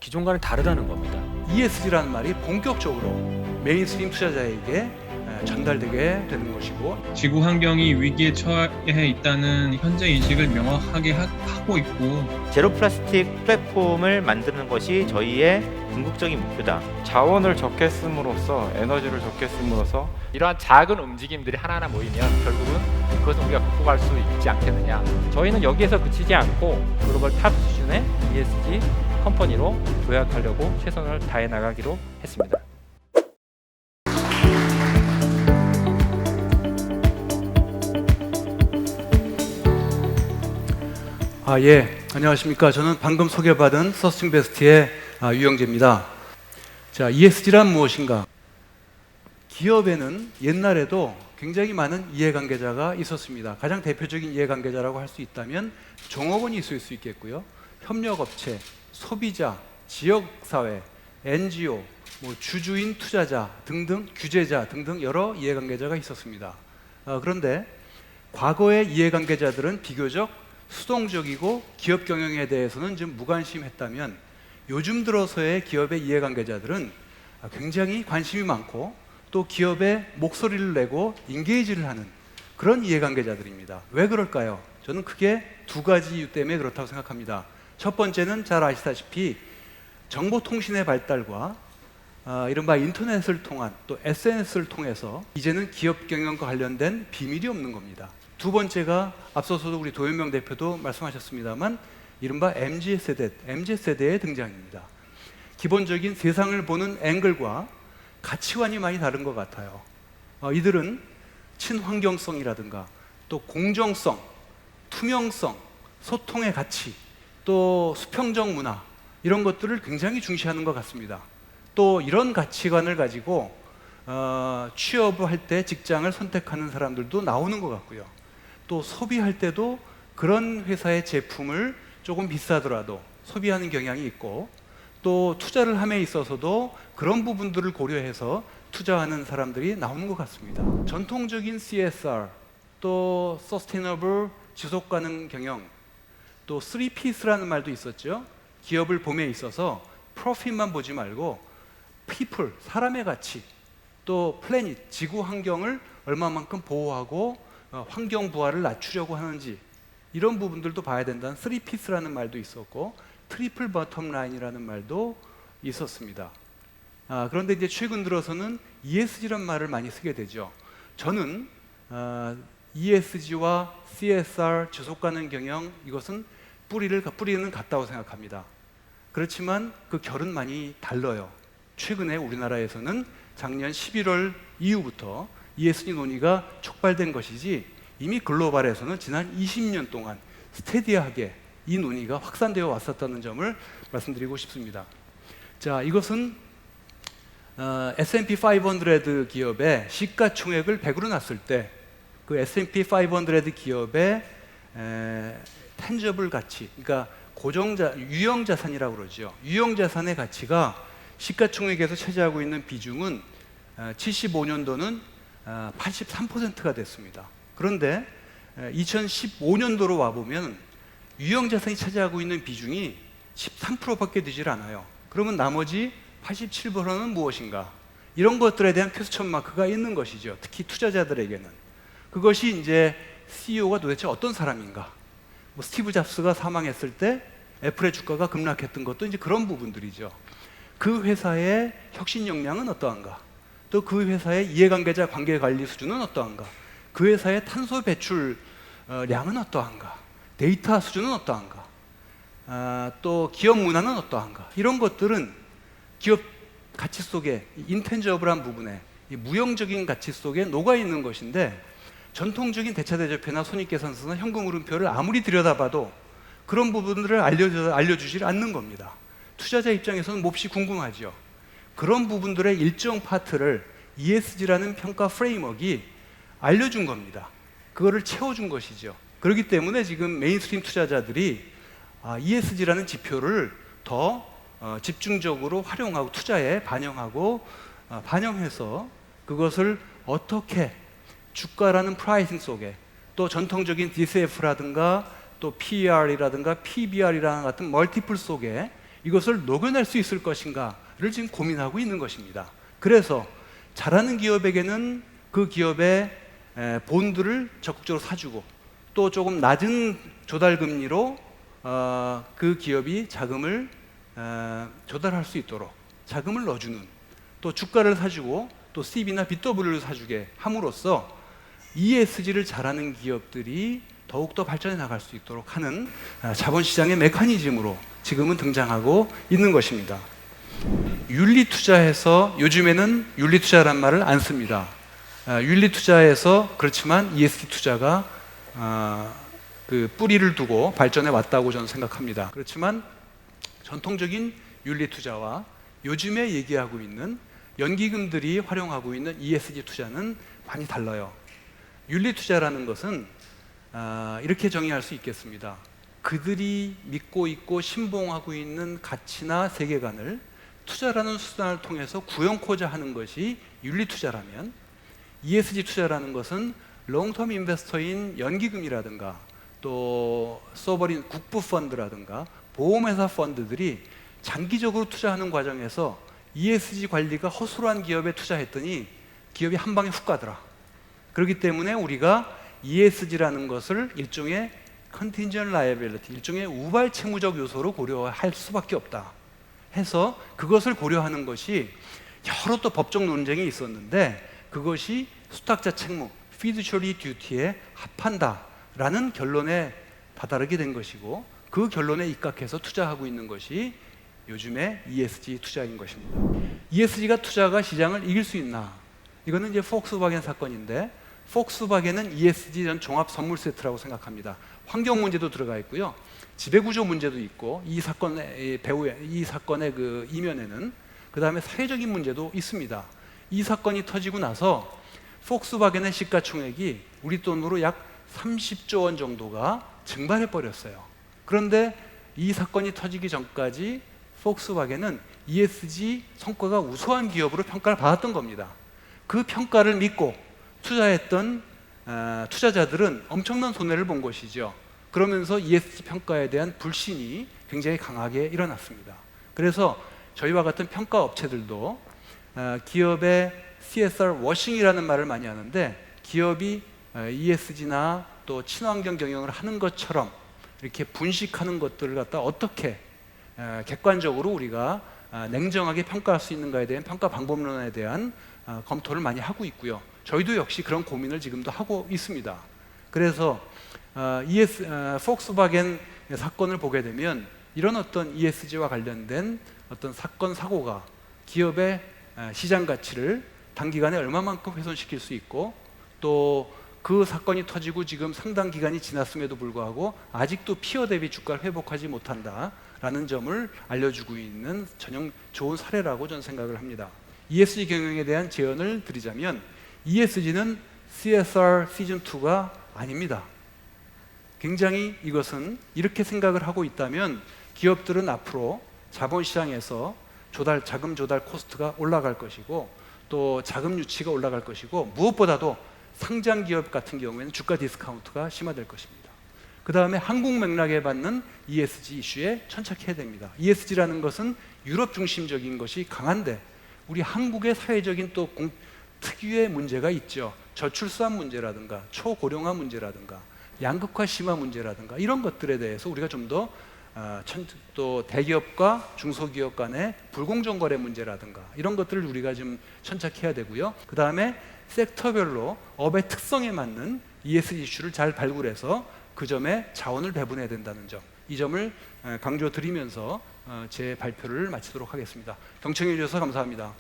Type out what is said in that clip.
기존과는 다르다는 겁니다. ESG라는 말이 본격적으로 메인스트림 투자자에게 전달되게 되는 것이고, 지구 환경이 위기에 처해 있다는 현재 인식을 명확하게 하고 있고, 제로 플라스틱 플랫폼을 만드는 것이 저희의 궁극적인 목표다. 자원을 적게 씀으로써 에너지를 적게 씀으로써 이러한 작은 움직임들이 하나하나 모이면 결국은 그것은 우리가 극복할 수 있지 않겠느냐. 저희는 여기에서 그치지 않고 글로벌 탑 수준의 ESG 컴퍼니로 도약하려고 최선을 다해 나가기로 했습니다. 안녕하십니까. 저는 방금 소개받은 서스틴베스트의 유영재입니다. 자, ESG란 무엇인가? 기업에는 옛날에도 굉장히 많은 이해관계자가 있었습니다. 가장 대표적인 이해관계자라고 할 수 있다면 종업원이 있을 수 있겠고요. 협력업체, 소비자, 지역사회, NGO, 주주인 투자자 등등, 규제자 등등 여러 이해관계자가 있었습니다. 그런데 과거의 이해관계자들은 비교적 수동적이고 기업 경영에 대해서는 좀 무관심했다면, 요즘 들어서의 기업의 이해관계자들은 굉장히 관심이 많고 또 기업의 목소리를 내고 인게이지를 하는 그런 이해관계자들입니다. 왜 그럴까요? 저는 크게 두 가지 이유 때문에 그렇다고 생각합니다. 첫 번째는 잘 아시다시피 정보통신의 발달과 이른바 인터넷을 통한 또 SNS를 통해서 이제는 기업 경영과 관련된 비밀이 없는 겁니다. 두 번째가 앞서서도 우리 도현명 대표도 말씀하셨습니다만 이른바 MZ세대의 등장입니다. 기본적인 세상을 보는 앵글과 가치관이 많이 다른 것 같아요. 이들은 친환경성이라든가 또 공정성, 투명성, 소통의 가치, 또 수평적 문화, 이런 것들을 굉장히 중시하는 것 같습니다. 또 이런 가치관을 가지고 취업을 할 때 직장을 선택하는 사람들도 나오는 것 같고요. 또 소비할 때도 그런 회사의 제품을 조금 비싸더라도 소비하는 경향이 있고, 또 투자를 함에 있어서도 그런 부분들을 고려해서 투자하는 사람들이 나오는 것 같습니다. 전통적인 CSR, 또 Sustainable 지속가능 경영, 또 3Ps라는 말도 있었죠. 기업을 봄에 있어서 프로핏만 보지 말고 people, 사람의 가치, 또 플래닛, 지구 환경을 얼마만큼 보호하고 환경 부하를 낮추려고 하는지, 이런 부분들도 봐야 된다는 3Ps라는 말도 있었고, 트리플 버텀 라인이라는 말도 있었습니다. 그런데 이제 최근 들어서는 ESG라는 말을 많이 쓰게 되죠. 저는 ESG와 CSR, 지속가능 경영, 이것은 뿌리는 같다고 생각합니다. 그렇지만 그 결은 많이 달라요. 최근에 우리나라에서는 작년 11월 이후부터 ESG 논의가 촉발된 것이지, 이미 글로벌에서는 지난 20년 동안 스테디하게 이 논의가 확산되어 왔었다는 점을 말씀드리고 싶습니다. 자, 이것은 S&P 500 기업의 시가총액을 100으로 놨을 때 그 S&P 500 기업의 tangible 가치, 그러니까 유형자산이라고 그러죠. 유형자산의 가치가 시가총액에서 차지하고 있는 비중은 75년도는 83%가 됐습니다. 그런데 2015년도로 와보면 유형자산이 차지하고 있는 비중이 13%밖에 되질 않아요. 그러면 나머지 87%는 무엇인가? 이런 것들에 대한 퀘스천 마크가 있는 것이죠. 특히 투자자들에게는. 그것이 이제 CEO가 도대체 어떤 사람인가? 스티브 잡스가 사망했을 때 애플의 주가가 급락했던 것도 이제 그런 부분들이죠. 그 회사의 혁신 역량은 어떠한가? 또 그 회사의 이해관계자 관계 관리 수준은 어떠한가? 그 회사의 탄소 배출량은 어떠한가? 데이터 수준은 어떠한가? 또 기업 문화는 어떠한가? 이런 것들은 기업 가치 속에 인텐저블한 부분에, 무형적인 가치 속에 녹아 있는 것인데, 전통적인 대차대조표나 손익계산서나 현금흐름표를 아무리 들여다봐도 그런 부분들을 알려주질 않는 겁니다. 투자자 입장에서는 몹시 궁금하죠. 그런 부분들의 일정 파트를 ESG라는 평가 프레임워크가 알려준 겁니다. 그거를 채워준 것이죠. 그렇기 때문에 지금 메인스트림 투자자들이 ESG라는 지표를 더 집중적으로 활용하고 투자에 반영해서 그것을 어떻게 주가라는 프라이싱 속에, 또 전통적인 DCF라든가 또 PER이라든가 PBR이라는 같은 멀티플 속에 이것을 녹여낼 수 있을 것인가를 지금 고민하고 있는 것입니다. 그래서 잘하는 기업에게는 그 기업의 본들을 적극적으로 사주고 또 조금 낮은 조달 금리로 그 기업이 자금을 조달할 수 있도록 자금을 넣어주는, 또 주가를 사주고 또 CB나 BW를 사주게 함으로써 ESG를 잘하는 기업들이 더욱더 발전해 나갈 수 있도록 하는 자본시장의 메커니즘으로 지금은 등장하고 있는 것입니다. 윤리투자에서 요즘에는 윤리투자란 말을 안 씁니다. 윤리투자에서 그렇지만 ESG 투자가 그 뿌리를 두고 발전해 왔다고 저는 생각합니다. 그렇지만 전통적인 윤리투자와 요즘에 얘기하고 있는 연기금들이 활용하고 있는 ESG 투자는 많이 달라요. 윤리투자라는 것은 이렇게 정의할 수 있겠습니다. 그들이 믿고 있고 신봉하고 있는 가치나 세계관을 투자라는 수단을 통해서 구현코자 하는 것이 윤리투자라면, ESG 투자라는 것은 롱텀 인베스터인 연기금이라든가 또 소버린 국부펀드라든가 보험회사 펀드들이 장기적으로 투자하는 과정에서 ESG 관리가 허술한 기업에 투자했더니 기업이 한 방에 훅 가더라. 그렇기 때문에 우리가 ESG라는 것을 일종의 contingent liability, 일종의 우발 채무적 요소로 고려할 수밖에 없다 해서 그것을 고려하는 것이 여러 또 법적 논쟁이 있었는데 그것이 수탁자 책무, fiduciary duty에 합한다라는 결론에 다다르게 된 것이고, 그 결론에 입각해서 투자하고 있는 것이 요즘의 ESG 투자인 것입니다. ESG가 투자가 시장을 이길 수 있나? 이거는 이제 폭스바겐 사건인데, 폭스바겐은 ESG 전 종합 선물 세트라고 생각합니다. 환경 문제도 들어가 있고요, 지배구조 문제도 있고, 이 사건의 그 이면에는 그 다음에 사회적인 문제도 있습니다. 이 사건이 터지고 나서 폭스바겐의 시가총액이 우리 돈으로 약 30조 원 정도가 증발해 버렸어요. 그런데 이 사건이 터지기 전까지 폭스바겐은 ESG 성과가 우수한 기업으로 평가를 받았던 겁니다. 그 평가를 믿고 투자했던 투자자들은 엄청난 손해를 본 것이죠. 그러면서 ESG 평가에 대한 불신이 굉장히 강하게 일어났습니다. 그래서 저희와 같은 평가 업체들도 기업의 CSR 워싱이라는 말을 많이 하는데, 기업이 ESG나 또 친환경 경영을 하는 것처럼 이렇게 분식하는 것들을 갖다 어떻게 객관적으로 우리가 냉정하게 평가할 수 있는가에 대한 평가 방법론에 대한 검토를 많이 하고 있고요. 저희도 역시 그런 고민을 지금도 하고 있습니다. 그래서 폭스바겐 사건을 보게 되면 이런 어떤 ESG와 관련된 어떤 사건 사고가 기업의 시장 가치를 단기간에 얼마만큼 훼손시킬 수 있고, 또 그 사건이 터지고 지금 상당 기간이 지났음에도 불구하고 아직도 피어 대비 주가를 회복하지 못한다라는 점을 알려주고 있는 전형 좋은 사례라고 저는 생각을 합니다. ESG 경영에 대한 제언을 드리자면, ESG는 CSR 시즌2가 아닙니다. 굉장히 이것은 이렇게 생각을 하고 있다면 기업들은 앞으로 자본시장에서 자금 조달 코스트가 올라갈 것이고, 또 자금 유치가 올라갈 것이고, 무엇보다도 상장 기업 같은 경우에는 주가 디스카운트가 심화될 것입니다. 그 다음에 한국 맥락에 받는 ESG 이슈에 천착해야 됩니다. ESG라는 것은 유럽 중심적인 것이 강한데 우리 한국의 사회적인 또 특유의 문제가 있죠. 저출산 문제라든가 초고령화 문제라든가 양극화 심화 문제라든가 이런 것들에 대해서 우리가 좀 더 또 대기업과 중소기업 간의 불공정 거래 문제라든가 이런 것들을 우리가 좀 천착해야 되고요. 그 다음에 섹터별로 업의 특성에 맞는 ESG 이슈를 잘 발굴해서 그 점에 자원을 배분해야 된다는 점, 이 점을 강조드리면서 제 발표를 마치도록 하겠습니다. 경청해 주셔서 감사합니다.